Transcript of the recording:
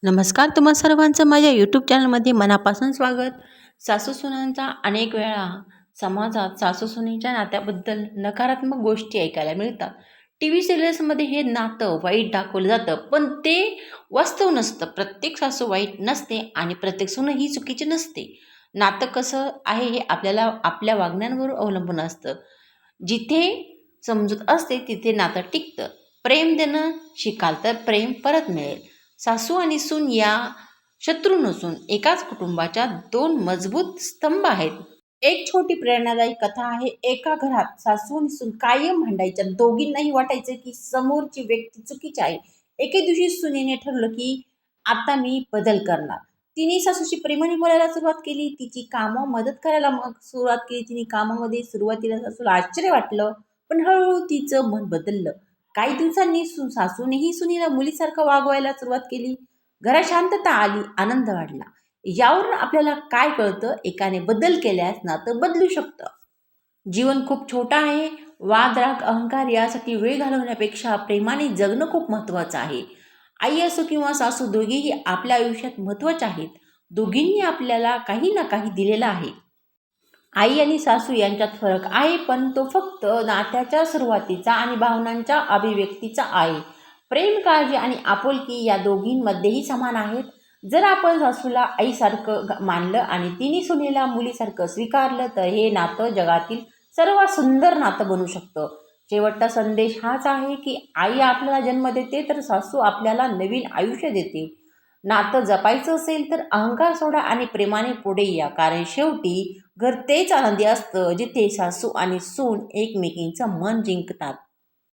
नमस्कार, तुम्हा सर्वांचं माझ्या यूट्यूब चॅनलमध्ये मनापासून स्वागत. सासू-सुनांचा अनेक वेळा समाजात सासू-सुनेच्या नात्याबद्दल नकारात्मक गोष्टी ऐकायला मिळतात. टीव्ही सिरियल्समध्ये हे नातं वाईट दाखवलं जातं, पण ते वास्तव नसतं. प्रत्येक सासू वाईट नसते आणि प्रत्येक सून ही चुकीची नसते. नातं कसं आहे हे आपल्याला आपल्या वागण्यांवर अवलंबून असतं. जिथे समजूत असते तिथे नातं टिकतं. प्रेम देणं शिकाल तर प्रेम परत मिळेल. सासू आणि सून या शत्रू नसून एकाच कुटुंबाच्या दोन मजबूत स्तंभ आहेत. एक छोटी प्रेरणादायी कथा आहे. एका घरात सासू आणि सून कायम भांडायच्या. दोघींनाही वाटायचं की समोरची व्यक्ती चुकीची आहे. एके दिवशी सुनेने ठरवलं की आता मी बदल करणार. तिने सासूशी प्रेमाने बोलायला सुरुवात केली. तिची कामं मदत करायला मग सुरुवात केली. तिने कामामध्ये सुरुवातीला सासूला आश्चर्य वाटलं, पण हळूहळू तिचं मन बदललं. काही दिवसांनी सासूनेही सुनीला मुलीसारखं वागवायला सुरुवात केली. घरात शांतता आली, आनंद वाढला. यावरून आपल्याला काय कळतं? एकाने बदल केल्यास नातं बदलू शकतं. जीवन खूप छोटं आहे. वाद, राग, अहंकार यासाठी वेळ घालवण्यापेक्षा प्रेमाने जगणं खूप महत्त्वाचं आहे. आई असो किंवा सासू दोघेही आपल्या आयुष्यात महत्त्वाच्या आहेत. दोघींनी आपल्याला काही ना काही दिलेलं आहे. आई आणि सासू यांच्यात फरक आहे, पण तो फक्त नात्याच्या सुरुवातीचा आणि भावनांच्या अभिव्यक्तीचा आहे. प्रेम, काळजी आणि आपुलकी या दोघींमध्येही समान आहेत. जर आपण सासूला आईसारखं मानलं आणि तिने सुनेला मुलीसारखं स्वीकारलं तर हे नातं जगातील सर्वात सुंदर नातं बनू शकतं. शेवटचा संदेश हाच आहे की आई आपल्याला जन्म देते तर सासू आपल्याला नवीन आयुष्य देते. नातं जपायचं असेल तर अहंकार सोडा आणि प्रेमाने पुढे या, कारण शेवटी घर तेच आनंदी असतं जिथे सासू आणि सून एकमेकींचं मन जिंकतात.